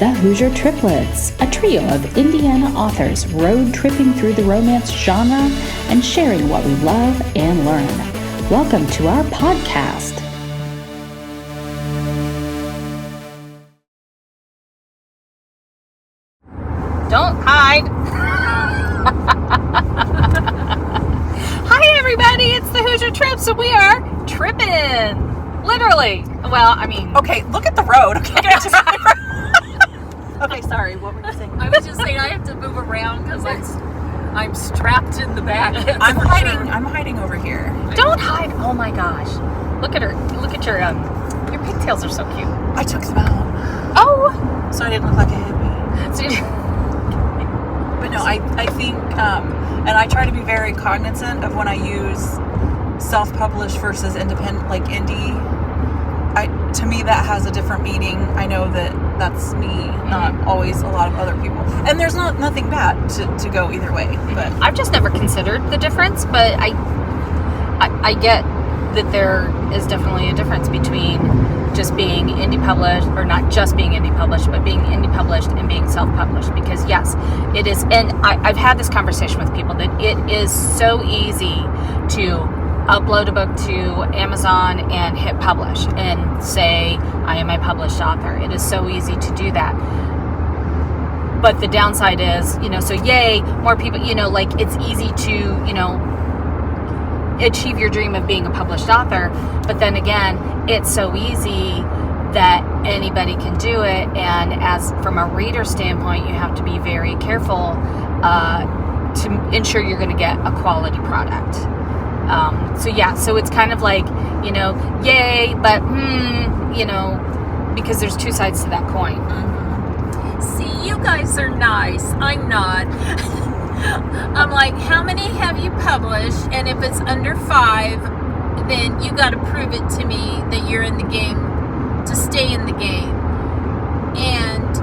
the Hoosier Triplets, a trio of Indiana authors road tripping through the romance genre and sharing what we love and learn. Welcome to our podcast. Don't hide. Hi, everybody. It's the Hoosier Trips, and we are tripping. Literally. Well, I mean. Okay, look at the road. Okay, okay, sorry. What were you saying? I was just saying I have to move around because I'm strapped in the back. I'm hiding. Sure. I'm hiding over here. Don't hide. Oh my gosh. Look at her. Look at your pigtails are so cute. I took them out. Oh. So I didn't look like a hippie. So But no, I think, and I try to be very cognizant of when I use self-published versus independent, like indie. To me, that has a different meaning. I know that that's me, not always a lot of other people. And there's nothing bad to go either way. But I've just never considered the difference, but I get that there is definitely a difference between just being indie published, or not just being indie published, but being indie published and being self-published. Because yes, it is, and I've had this conversation with people that it is so easy to upload a book to Amazon and hit publish and say, I am a published author. It is so easy to do that. But the downside is, so yay, more people, like it's easy to, achieve your dream of being a published author. But then again, it's so easy that anybody can do it. And as from a reader standpoint, you have to be very careful to ensure you're going to get a quality product. So it's kind of like, yay, but, because there's two sides to that coin. Mm-hmm. See, you guys are nice. I'm not. I'm like, how many have you published? And if it's under 5, then you got to prove it to me that you're in the game to stay in the game. And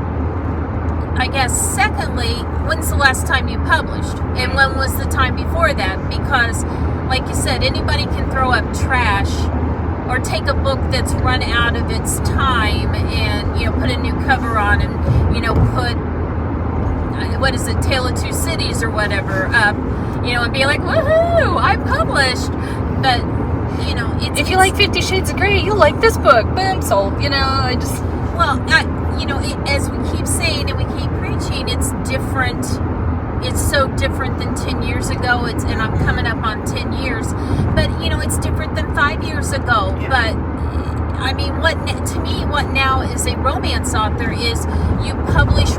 I guess, secondly, when's the last time you published? And when was the time before that? Because, like you said, anybody can throw up trash or take a book that's run out of its time and, put a new cover on and, put, what is it, Tale of Two Cities or whatever, and be like, woohoo, I published. But, if you like 50 Shades of Grey, you'll like this book. Boom, sold. As we keep saying and we keep preaching, it's different. It's so different than 10 years ago. And I'm coming up on 10 years. But, it's different than 5 years ago. Yeah. But, I mean, what now is a romance author is you publish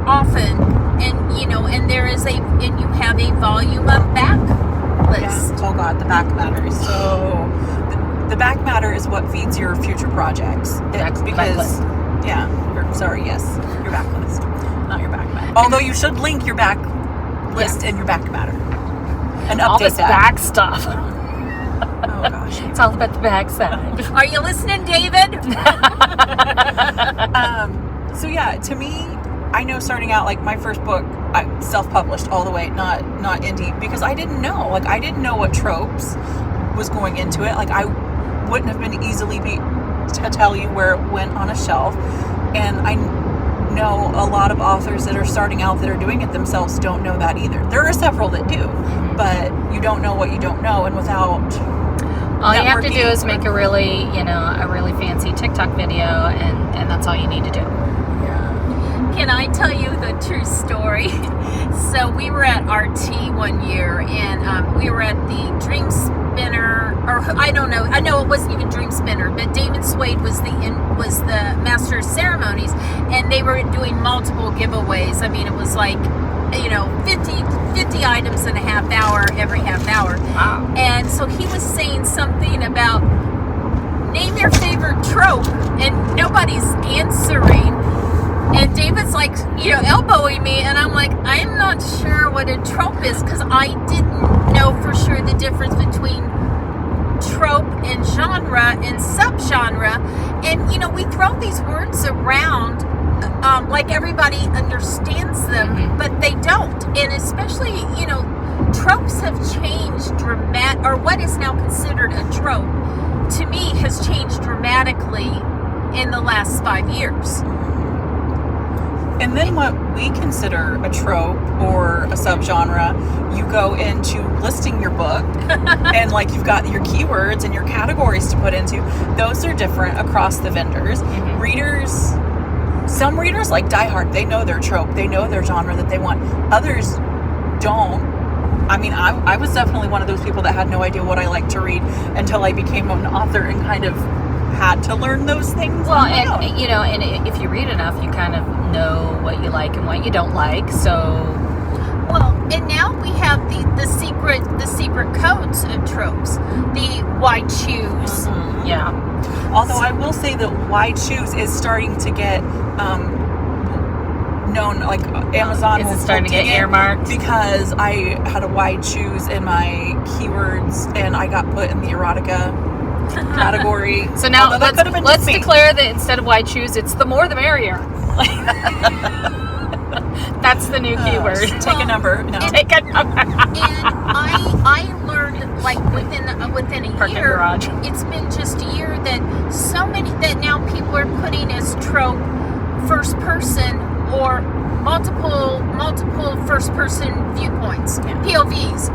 often and there is and you have a volume of backlists. Yeah. Oh God, the back matter is so... The back matter is what feeds your future projects. Backlist. Yeah. Yes. Your backlist. Not your back matter. Although you should link your back list and your back matter. And update all this that. back stuff. Oh gosh. It's all about the back side. Are you listening, David? So yeah, to me, I know starting out, like my first book, I self-published all the way, not indie, because I didn't know. Like I didn't know what tropes was going into it. Like I wouldn't have been easily to tell you where it went on a shelf. And I know a lot of authors that are starting out that are doing it themselves don't know that either. There are several that do, but you don't know what you don't know. And without all you have to do is make a really fancy TikTok video, and that's all you need to do. Yeah. Can I tell you the true story? So we were at RT one year, and we were at the Dream Spinner, or I don't know. I know it wasn't even Dream Spinner, but David Swade was the master of ceremonies, and they were doing multiple giveaways. I mean, it was like 50 items in a half hour, every half hour. Wow. And so he was saying something about name your favorite trope, and nobody's answering. And David's like, elbowing me, and I'm like, I'm not sure what a trope is, because I didn't know for sure the difference between trope and genre and subgenre. And, we throw these words around like everybody understands them, but they don't. And especially, tropes have changed or what is now considered a trope, to me, has changed dramatically in the last 5 years. And then what we consider a trope or a subgenre, you go into listing your book and like you've got your keywords and your categories to put into. Those are different across the vendors. Readers, some readers like Die Hard, they know their trope, they know their genre that they want. Others don't. I mean, I was definitely one of those people that had no idea what I liked to read until I became an author and kind of had to learn those things. Well, and you know, and if you read enough, you kind of know what you like and what you don't like. So, well, and now we have the secret codes of tropes. The why choose. Yeah. Although I will say that why choose is starting to get known, like Amazon Is it starting to get earmarked? Because I had a why choose in my keywords and I got put in the erotica category. So now let's me. declare that instead of why choose, it's the more the merrier. That's the new keyword. Take a number. No. Take a number. And I learned, like, within a Parking year, garage. it's been just a year that so many that now people are putting as trope first person or multiple first person viewpoints, POVs.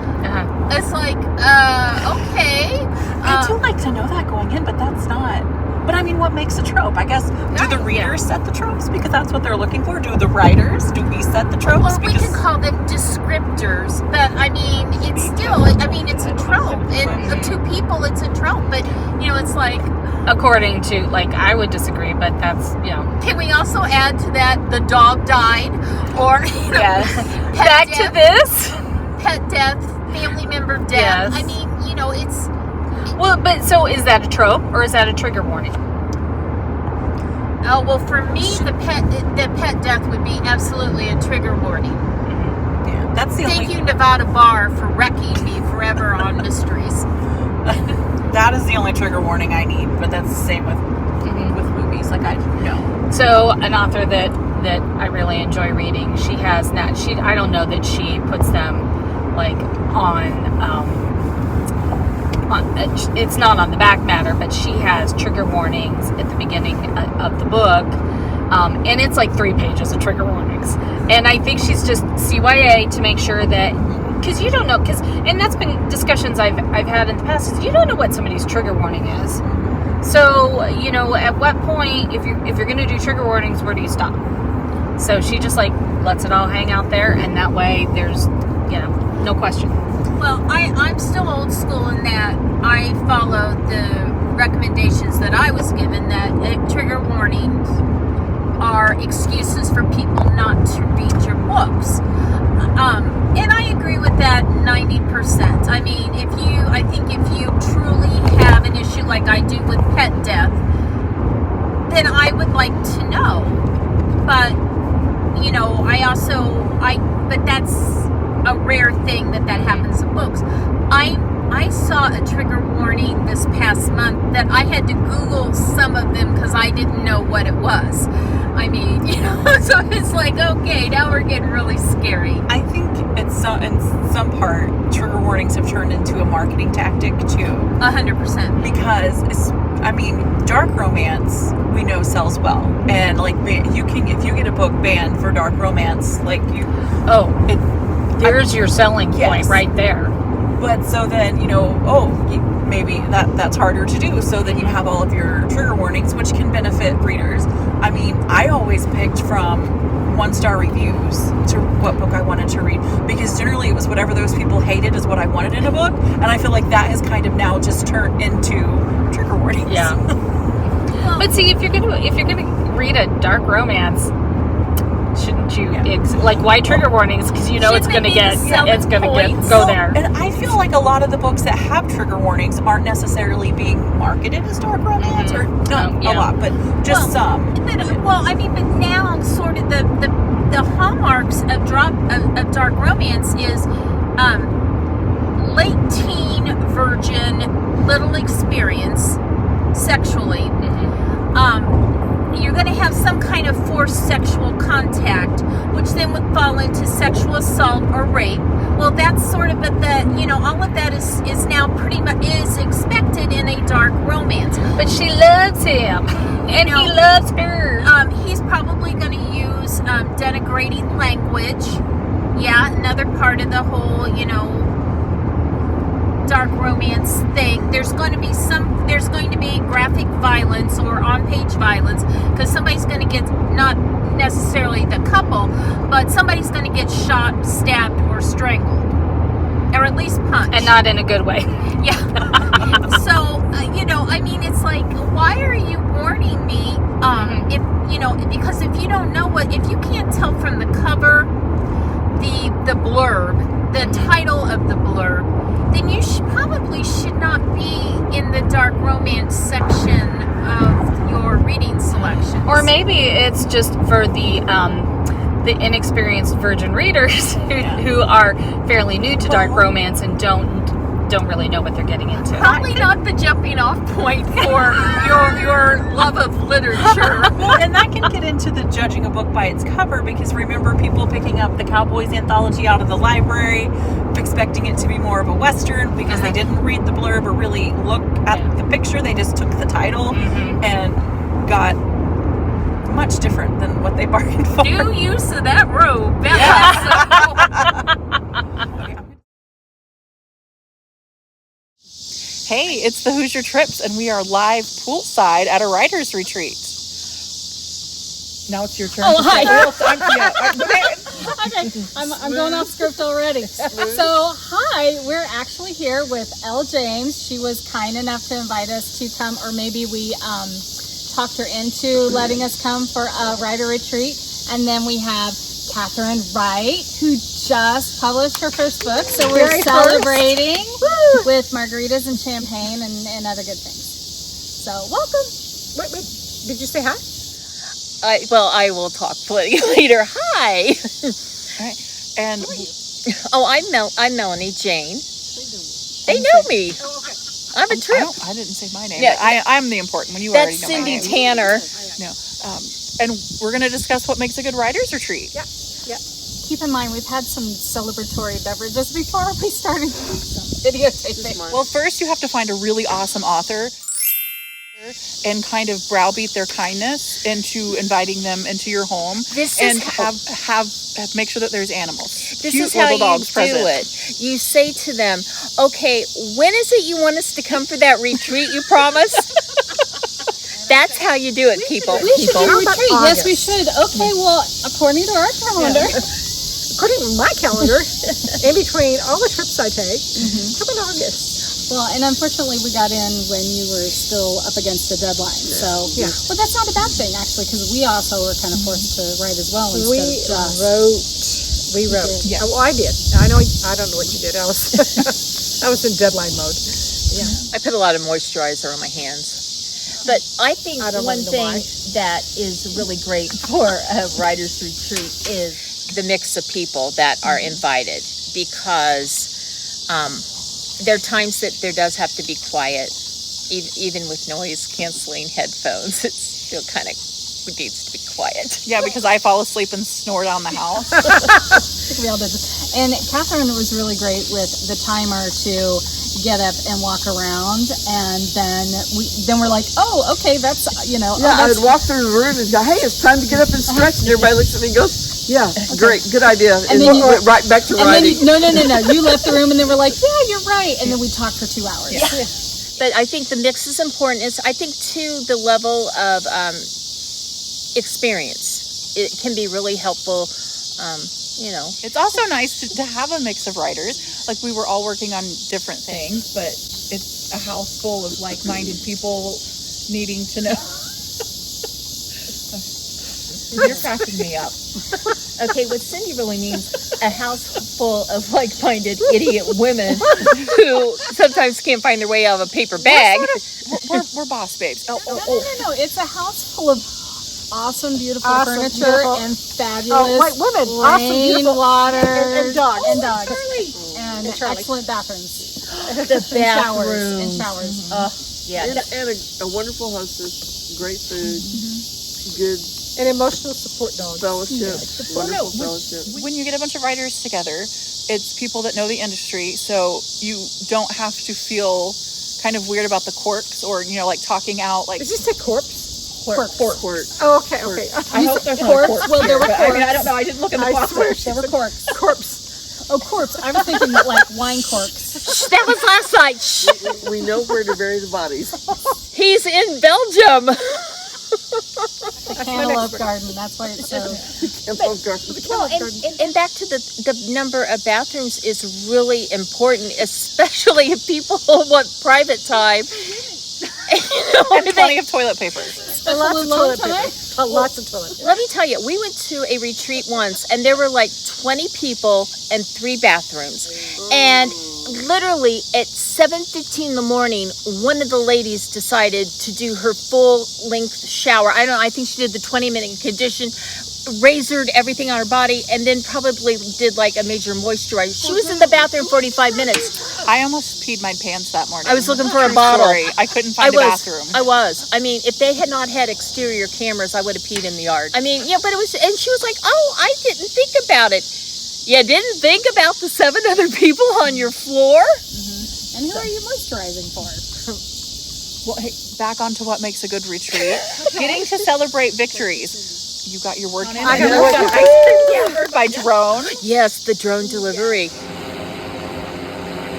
It's like, okay. I do like to know that going in, but that's not. But I mean, what makes a trope? I guess, do the readers set the tropes because that's what they're looking for? Do the writers? Do we set the tropes? Well, we can call them descriptors, but I mean, it's still, I mean, it's a trope. And to people, it's a trope. But, you know, it's like... According to, like, I would disagree, but that's, you know. Can we also add to that the dog died? Or, yes. Back death, to this. Pet death, family member death. Yes. I mean, you know, it's... Well, but so is that a trope or is that a trigger warning? Oh, well, for me, the pet death would be absolutely a trigger warning. Yeah, that's the Thank you, Nevada Bar, for wrecking me forever on mysteries. That is the only trigger warning I need, but that's the same with movies. Like, I know. So an author that I really enjoy reading, she has not. I don't know that she puts them like on. It's not on the back matter, but she has trigger warnings at the beginning of the book, and it's like 3 pages of trigger warnings. And I think she's just CYA to make sure that, because you don't know, and that's been discussions I've had in the past, is you don't know what somebody's trigger warning is. So, you know, at what point, if you're going to do trigger warnings, where do you stop? So she just like lets it all hang out there, and that way there's, you know, no question. Well, I'm still old school in that I follow the recommendations that I was given, that trigger warnings are excuses for people not to read your books. And I agree with that 90%. I mean, I think if you truly have an issue like I do with pet death, then I would like to know. But, you know, but that's a rare thing that happens in books. I saw a trigger warning this past month that I had to Google some of them because I didn't know what it was. I mean, you know, so it's like, okay, now we're getting really scary. I think in some part, trigger warnings have turned into a marketing tactic too. 100%. Because dark romance we know sells well, and like if you get a book banned for dark romance, like there's your selling point right there. But so then, you know, maybe that's harder to do. So then you have all of your trigger warnings, which can benefit readers. I mean, I always picked from 1-star reviews to what book I wanted to read, because generally it was whatever those people hated is what I wanted in a book. And I feel like that has kind of now just turned into trigger warnings. Yeah. But see, if you're gonna read a dark romance, shouldn't you like why trigger warnings? Because you know it's gonna go there. And I feel like a lot of the books that have trigger warnings aren't necessarily being marketed as dark romance, or not a lot, but just some. But now sort of the hallmarks of dark romance is late teen virgin, little experience sexually. You're going to have some kind of forced sexual contact, which then would fall into sexual assault or rape. Well, that's sort of all of that is now pretty much is expected in a dark romance. But she loves him, and he loves her. He's probably going to use denigrating language. Yeah, another part of the whole, dark romance thing. There's going to be graphic violence or on-page violence, because somebody's going to get, not necessarily the couple, but somebody's going to get shot, stabbed, or strangled, or at least punched, And not in a good way. yeah. So it's like, why are you warning me? If because if you don't know if you can't tell from the cover, the blurb, the title of the blurb, then you probably should not be in the dark romance section of your reading selections. Or maybe it's just for the inexperienced virgin readers who are fairly new to dark romance and don't really know what they're getting into. Probably not the jumping off point for your love of literature. Well, and that can get into the judging a book by its cover, because remember people picking up the Cowboys anthology out of the library, expecting it to be more of a Western because they didn't read the blurb or really look at the picture. They just took the title and got much different than what they bargained for. New use of that robe. Hey, it's the Hoosier Trips, and we are live poolside at a writer's retreat. Now it's your turn. Oh, hi. Okay, I'm going off script already. So, hi, we're actually here with Elle James. She was kind enough to invite us to come, or maybe we talked her into letting us come for a writer retreat. And then we have Kathryn Wright, who just published her first book. So we're celebrating with margaritas and champagne and other good things. So welcome. Wait, did you say hi? I will talk later. Hi. all right. And I'm Melanie Jane. They know me. Oh, okay. I'm a trip. I didn't say my name. Yeah. But I'm the important one. You That's already know my Cindy name. Tanner. No. And we're going to discuss what makes a good writer's retreat. Yeah. Keep in mind, we've had some celebratory beverages before we started videotaping. Well, first you have to find a really awesome author and kind of browbeat their kindness into inviting them into your home. And have make sure that there's animals. This Cute is how little you dogs do present. it. You say to them, okay, when is it you want us to come for that retreat you promised? That's how you do it, people. We should do a retreat. Yes, we should. Okay, well, according to our calendar. According to my calendar, in between all the trips I take, come in August. Well, and unfortunately, we got in when you were still up against a deadline. So, well, that's not a bad thing, actually, because we also were kind of forced to write as well. We wrote. Yeah. Oh, I did. I don't know what you did. I was I was in deadline mode. Yeah. I put a lot of moisturizer on my hands. But I think one thing that is really great for a writer's retreat is the mix of people that are invited, because there are times that there does have to be quiet, even with noise-canceling headphones. It still kind of needs to be quiet. Yeah, because I fall asleep and snore down the house. We all did this. And Kathryn was really great with the timer to get up and walk around, and then we're like, oh, okay, that's I would walk through the room and go, hey, it's time to get up and stretch, and everybody looks at me and goes, yeah, great, good idea, and then you went right back to writing. No, you left the room and they were like, yeah, you're right, and then we talked for 2 hours. Yeah. But I think the mix is important. I think too, the level of experience, it can be really helpful. It's also nice to have a mix of writers. Like, we were all working on different things, but it's a house full of like-minded people needing to know. You're cracking me up. Okay, what Cindy really means, a house full of like-minded idiot women who sometimes can't find their way out of a paper bag. We're boss babes. No. It's a house full of awesome, beautiful furniture and fabulous women, water and dogs. And excellent bathrooms. The bathrooms. And showers. Yes. And a wonderful hostess, great food, good And emotional support dogs. fellowship, wonderful fellowship. When you get a bunch of writers together, it's people that know the industry, so you don't have to feel kind of weird about the quirks or, like talking out. Like, Did you say corpse? Quarks. Oh, okay, okay. I hope there's not Quarks? a corpse. Well, there were here, but I mean, quarks. I don't know. I didn't look in the I box. swear There were corks. Corpse. Oh, corpse. I was thinking like wine corks. Shh, that was last night. Shh. We know where to bury the bodies. He's in Belgium. The cantaloupe garden. That's why it's so. Well, and back to the number of bathrooms is really important, especially if people want private time. And plenty of toilet paper. Lots of toilet paper. Lots of toilet paper. Let me tell you, we went to a retreat once, and there were like 20 people and 3 bathrooms. And literally at 7:15 in the morning, one of the ladies decided to do her full-length shower. I think she did the 20-minute condition, razored everything on her body, and then probably did like a major moisturizer. She was in the bathroom 45 minutes. I almost peed my pants that morning. I was looking for a bottle. Sorry, I couldn't find a bathroom. I mean, if they had not had exterior cameras, I would have peed in the yard. I mean, yeah, but it was, and she was like, "Oh, I didn't think about it." You didn't think about the 7 other people on your floor? Mm-hmm. And who are you moisturizing for? Well, hey, back onto what makes a good retreat. Getting to celebrate victories. You got your word. I got my word. Ice cream delivered by drone. Yes, the drone delivery.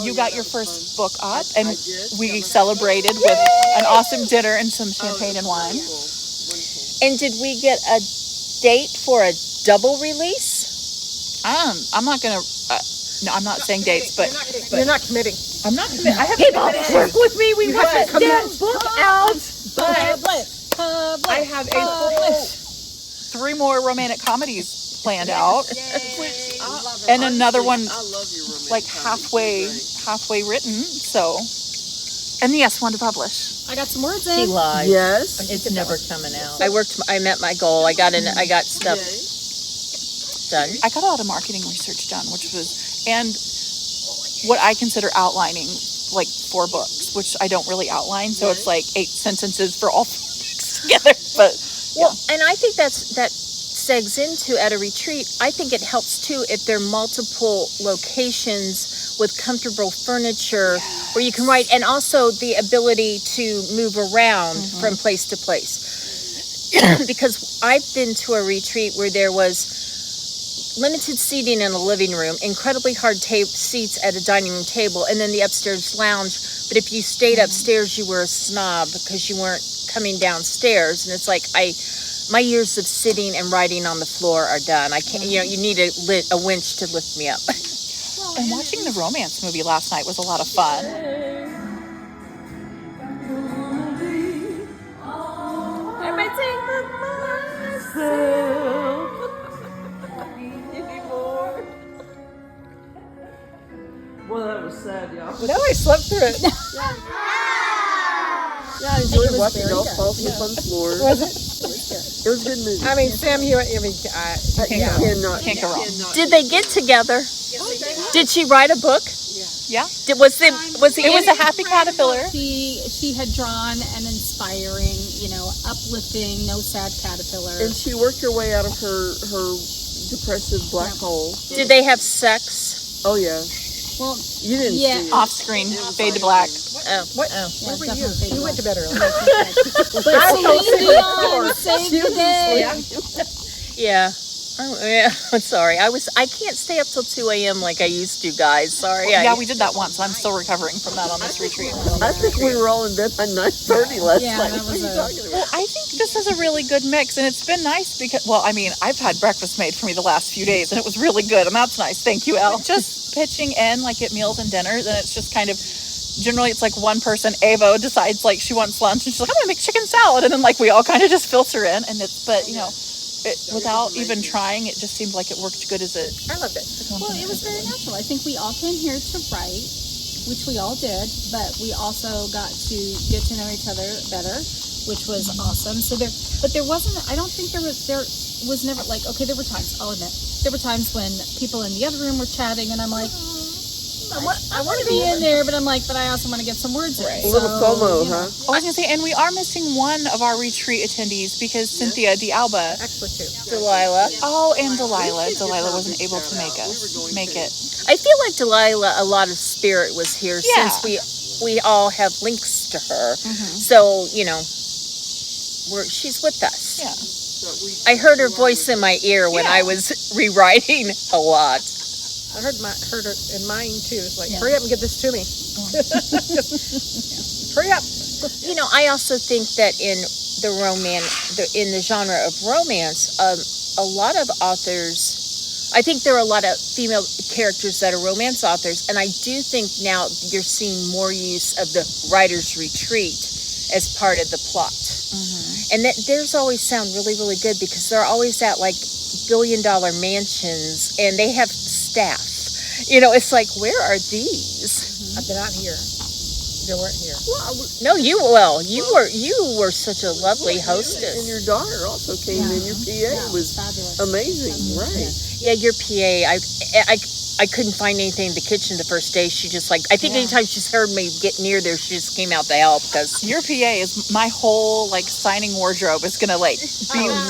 You got your first book up, and we celebrated with an awesome dinner and some champagne and wine. And did we get a date for a double release? I'm not gonna. No, I'm not saying dates, but You're not committing. I'm not committing. I have people work with me. We have this damn book out, but I have a full 3 more romantic comedies planned out, and another one like halfway written. So, and yes, one to publish. I got some words He in. lies. Yes. It's never coming out. I met my goal. I got stuff done. I got a lot of marketing research done, which was, and what I consider outlining, like 4 books, which I don't really outline. So it's like 8 sentences for all 4 books together. But Well, and I think that segs into at a retreat. I think it helps too if there are multiple locations with comfortable furniture where you can write, and also the ability to move around from place to place. Because I've been to a retreat where there was limited seating in a living room, incredibly hard seats at a dining room table, and then the upstairs lounge. But if you stayed upstairs, you were a snob because you weren't coming downstairs. And it's like, my years of sitting and writing on the floor are done. I can't, you need a winch to lift me up. and watching the romance movie last night was a lot of fun. Everybody sing for myself. Well, that was sad, y'all. No, I slept through it. Yeah, I enjoyed watching y'all fall asleep on the floor. Was it? It was a good movie. I mean, Sam, you Can't go wrong. Did they get together? Did she write a book? Yeah. Was it It was a happy caterpillar. She had drawn an inspiring, uplifting, no sad caterpillar. And she worked her way out of her depressive black hole. Did they have sex? Oh, yeah. Well, You didn't yeah. see it. Off screen, fade to black. Oh. What? Yeah, Where were you? definitely You went to bed early. But Celine Dion saved the day. Yeah. Oh, yeah. I'm sorry. I can't stay up till 2 a.m. like I used to, guys. Sorry. Yeah, we did that once. I'm still recovering from that on this retreat. I think we were all in bed by 9:30 last Yeah, night. that What are was you talking about? Well, I think this is a really good mix, and it's been nice because, well, I mean, I've had breakfast made for me the last few days, and it was really good, and that's nice. Thank you, Elle. Just pitching in, like at meals and dinners, and it's just kind of, generally it's like one person, Avo, decides like she wants lunch, and she's like, I'm gonna make chicken salad, and then like we all kind of just filter in, and without even trying, it just seemed like it worked good as it. I loved it. Well, it was very natural. I think we all came here to write, which we all did, but we also got to get to know each other better, which was awesome. So there wasn't, I don't think there was never like, okay, there were times, I'll admit, there were times when people in the other room were chatting and I'm like, I want to be in there, but I'm like, but I also want to get some words in. A little FOMO, huh? I was going to say, and we are missing one of our retreat attendees because Cynthia D'Alba. Actually, two. Delilah. Oh, and Delilah. Delilah wasn't able to make it. I feel like Delilah, a lot of spirit was here Yeah. since we all have links to her. So, she's with us. Yeah. I heard her voice in my ear when I was rewriting a lot. I heard her in mine too. It's like, hurry up and get this to me. Hurry up. I also think that in the genre of romance, a lot of authors, I think there are a lot of female characters that are romance authors, and I do think now you're seeing more use of the writer's retreat as part of the plot. And theirs always sound really, really good because they're always at like billion-dollar mansions and they have staff. It's like, where are these? I've been out here. They weren't here. No, you were such a lovely hostess. And your daughter also came in. Your PA was fabulous. amazing, right? Yeah, your PA. I couldn't find anything in the kitchen the first day. She just I think anytime she's heard me get near there, she just came out to help because Your PA is my whole signing wardrobe is gonna be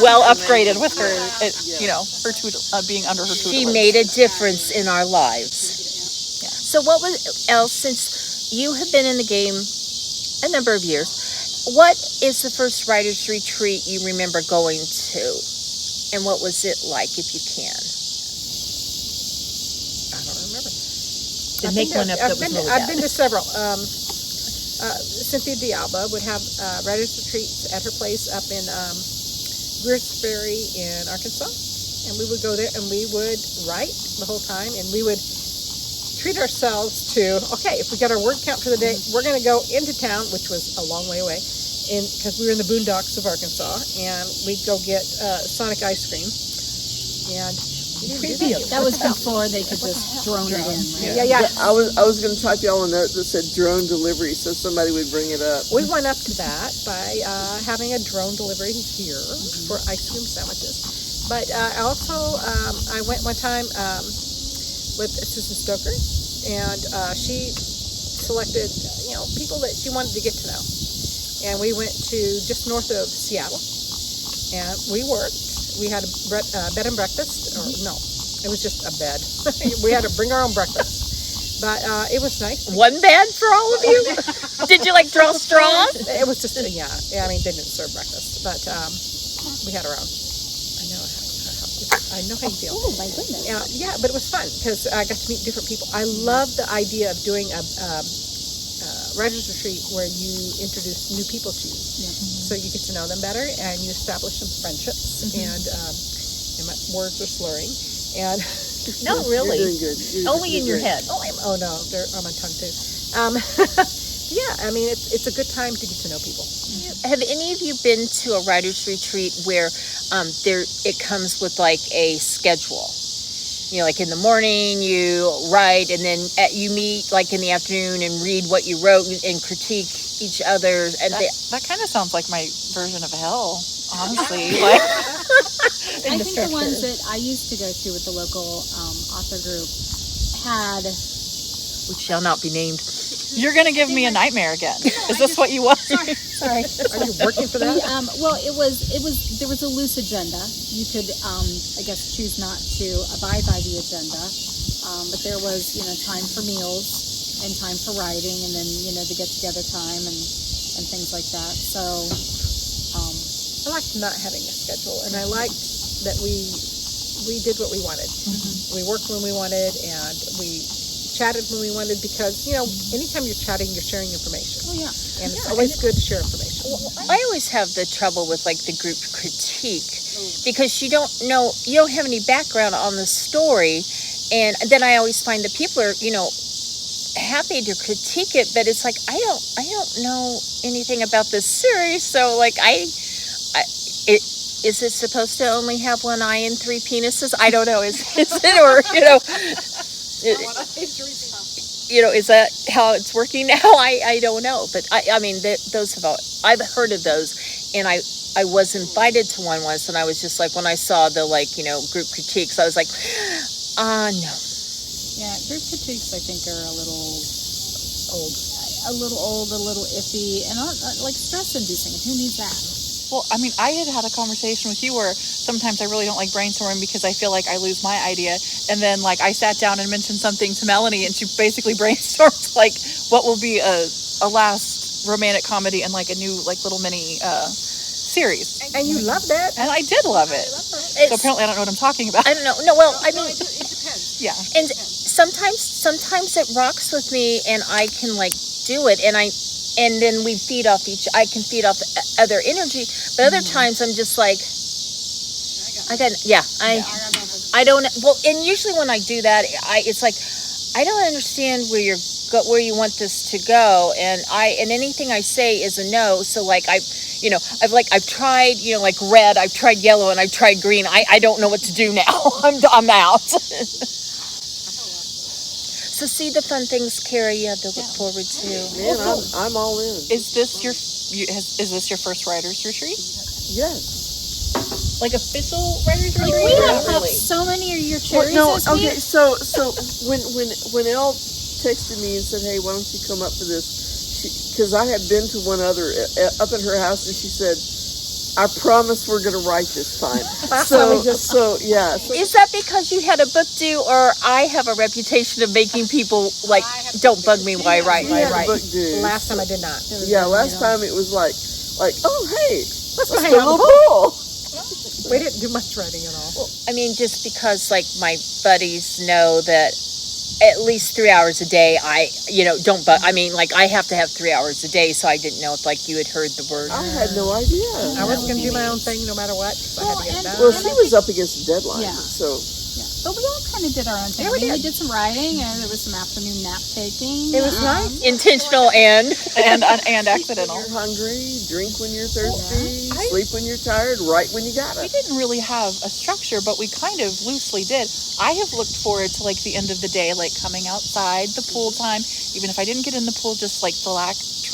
well upgraded with her, her being under her tutelage. she made a difference in our lives. Yeah. So what else, since you have been in the game a number of years, what is the first writer's retreat you remember going to? And what was it like, if you can? I don't remember. To make one up that was really I've bad. been to several. Cynthia D'Alba would have writers' retreats at her place up in Greers Ferry in Arkansas. And we would go there and we would write the whole time. And we would treat ourselves to, okay, if we got our word count for the day, we're going to go into town, which was a long way away, because we were in the boondocks of Arkansas. And we'd go get Sonic ice cream. And That was before they could just drone it in, right? yeah. I was going to type y'all a note that said drone delivery, so somebody would bring it up. We went up to that by having a drone delivery here for ice cream sandwiches. But I also, I went one time with Susan Stoker, and she selected, people that she wanted to get to know. And we went to just north of Seattle, and we worked. We had a bed and breakfast. Or no, it was just a bed. We had to bring our own breakfast. But it was nice. One bed for all of you? Did you draw straws? It was just, yeah. I mean, they didn't serve breakfast, but we had our own. I know how you feel. Oh, my goodness. Yeah, but it was fun because I got to meet different people. I love the idea of doing a writer's retreat where you introduce new people to you. Yeah. So you get to know them better and you establish some friendships. And my words are slurring. And No, really. You're doing good. Only in your head. oh no, they're on my tongue too. Yeah, I mean, it's a good time to get to know people. Have any of you been to a writer's retreat where it comes with a schedule? In the morning you write, and then you meet in the afternoon and read what you wrote and critique each other. And That kind of sounds like my version of hell, honestly. I think the ones that I used to go to with the local author group had... which shall not be named. You're gonna give me a nightmare again. Is this what you want? Sorry. Are you working for that? Well, there was a loose agenda. You could, I guess, choose not to abide by the agenda. But there was, time for meals and time for writing, and then, the get-together time and things like that. So, I liked not having a schedule, and I liked that we did what we wanted. We worked when we wanted, and we chatted when we wanted, because anytime you're chatting, you're sharing information. oh yeah. And it's always good to share information. I always have the trouble with the group critique because you don't have any background on the story, and then I always find that people are happy to critique it, but it's I don't know anything about this series, so is it supposed to only have one eye and three penises? I don't know. Is it, or is that how it's working now? I don't know, but I mean I've heard of those, and I was invited to one once, and I was just when I saw the group critiques, I was no. Yeah, group critiques I think are a little old, a little iffy, and like stress-inducing. And who needs that? Well, I mean, I had a conversation with you where sometimes I really don't like brainstorming because I feel like I lose my idea. And then, like, I sat down and mentioned something to Melanie, and she basically brainstormed, like, what will be a last romantic comedy and, like, a new, like, little mini series. And you love that? And I did love it. So apparently I don't know what I'm talking about. I don't know. No, well, I mean, it depends. Yeah. and sometimes it rocks with me, and I can, like, do it, and then we feed off I can feed off other energy, but other times I'm just like, I don't, well, and usually when I do that, it's like, I don't understand where you want this to go, and anything I say is a no, so like I've tried, like red, I've tried yellow, and I've tried green. I don't know what to do now. I'm out. So see the fun things, Carrie, you have to look forward to. Man, I'm all in. Is this your first writer's retreat? Yes. Like official writer's retreat? We have popped so many of your cherries this week. Okay, so when Elle texted me and said, "Hey, why don't you come up for this?" Because I had been to one other up at her house, and she said, "I promise we're going to write this time." So yeah. Is that because you had a book due, or I have a reputation of making people like, don't bug me while I write? We had a book due. Last time I did not. Yeah, last time it was like, oh hey, let's go go to the pool. We didn't do much writing at all. Well, I mean, just because like my buddies know that at least 3 hours a day, don't bug. I mean, like I have to have 3 hours a day, so I didn't know if like you had heard the word. I had no idea. I was going to do my own thing no matter what. So I had to get it done. Well, she was up against the deadline, so. Yeah, but we all kind of did our own thing. Yeah, we did some writing, and there was some afternoon nap taking. It was nice. Intentional and accidental. When you're hungry, drink when you're thirsty, sleep when you're tired, write when you got it. We didn't really have a structure, but we kind of loosely did. I have looked forward to like the end of the day, like coming outside, the pool time, even if I didn't get in the pool, just like to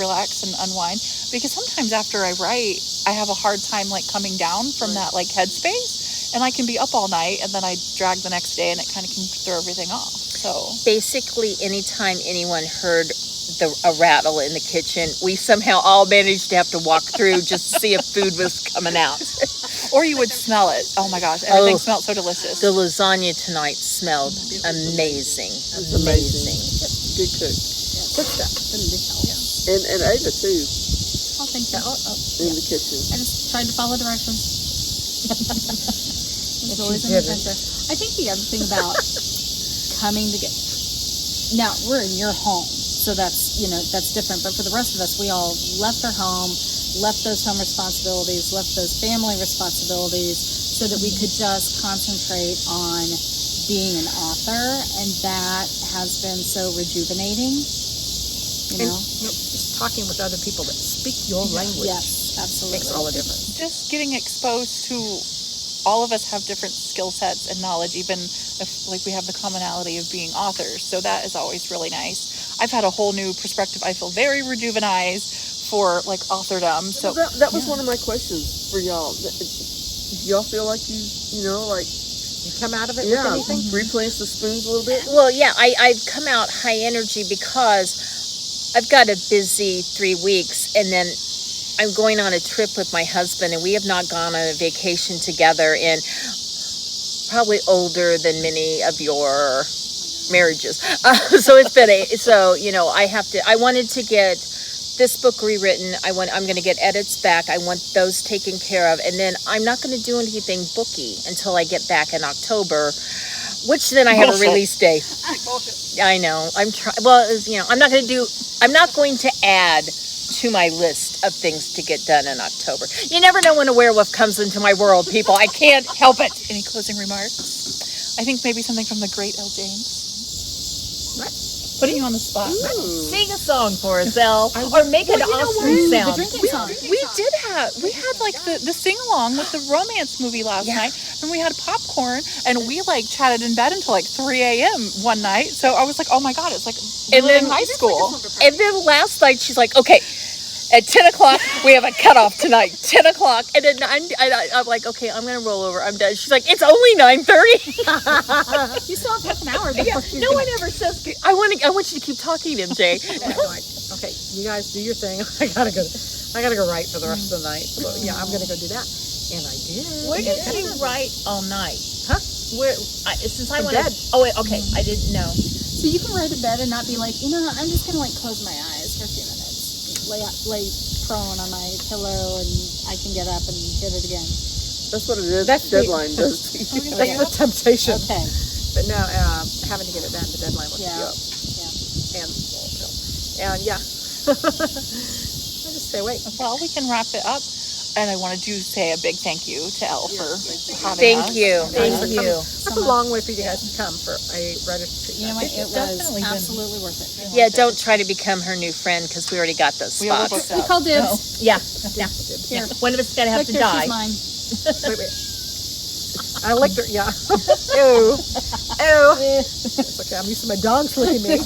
relax and unwind. Because sometimes after I write, I have a hard time like coming down from that like headspace. And I can be up all night, and then I drag the next day, and it kind of can throw everything off. So basically, anytime anyone heard a rattle in the kitchen, we somehow all managed to have to walk through just to see if food was coming out. Or you would smell it. Oh my gosh, everything smelled so delicious. The lasagna tonight smelled amazing. That's amazing. Good cook. Good stuff. And Ava too. Oh, thank you. In the kitchen. I just tried to follow directions. It's always an adventure. I think the other thing about coming to now we're in your home, so that's different. But for the rest of us, we all left our home, left those home responsibilities, left those family responsibilities, so that we could just concentrate on being an author, and that has been so rejuvenating. Just talking with other people that speak your language. Yes, absolutely. Makes all the difference. Just getting exposed to all of us have different skill sets and knowledge, even if like we have the commonality of being authors. So that is always really nice. I've had a whole new perspective. I feel very rejuvenized for like authordom. So that was one of my questions for y'all. Do y'all feel like you come out of it with anything? Replenish the spoons a little bit? Well, yeah, I've come out high energy because I've got a busy 3 weeks, and then I'm going on a trip with my husband, and we have not gone on a vacation together in probably older than many of your marriages. So it's been I wanted to get this book rewritten. I'm going to get edits back. I want those taken care of, and then I'm not going to do anything booky until I get back in October, which then I have a release day. I know. I'm not going to add to my list of things to get done in October. You never know when a werewolf comes into my world, people. I can't help it. Any closing remarks? I think maybe something from the great Elle James. What? Putting you on the spot. Sing a song for us, Elle, or make an awesome sound. The drinking song. We had like the sing along with the romance movie last night, and we had popcorn, and we like chatted in bed until like 3 a.m. one night. So I was like, oh my god, it's like in high school. And then last night she's like, okay. At 10 o'clock, we have a cutoff tonight. 10 o'clock. And then I'm like, okay, I'm going to roll over. I'm done. She's like, it's only 9:30. You still have half an hour before No one ever says, I want you to keep talking, MJ. Okay, you guys do your thing. I gotta go write for the rest of the night. So yeah, I'm gonna go do that. And I did. Where did you write all night? Huh? Since I In went. bed. Oh, wait, okay. I didn't know. So you can write in bed and not be like, I'm just gonna like close my eyes for a few minutes, lay prone on my pillow, and I can get up and hit it again. That's what it is. That's deadline does. That's the temptation. Okay. But no, having to get it done, the deadline will keep you up. And yeah, I just stay awake. Well, we can wrap it up. And I wanted to say a big thank you to Elle for having us. Thank you. That's a long way for you guys to come for a writer's retreat. You know what? It was definitely been- absolutely worth it. Yeah, don't try to become her new friend because we already got those We spots. overbooked We call dibs. Yeah. Here. One of us is going to have Lick to her, die. she's mine. Wait. I licked her, yeah. Ew. Ew. It's okay, I'm used to my dogs licking me.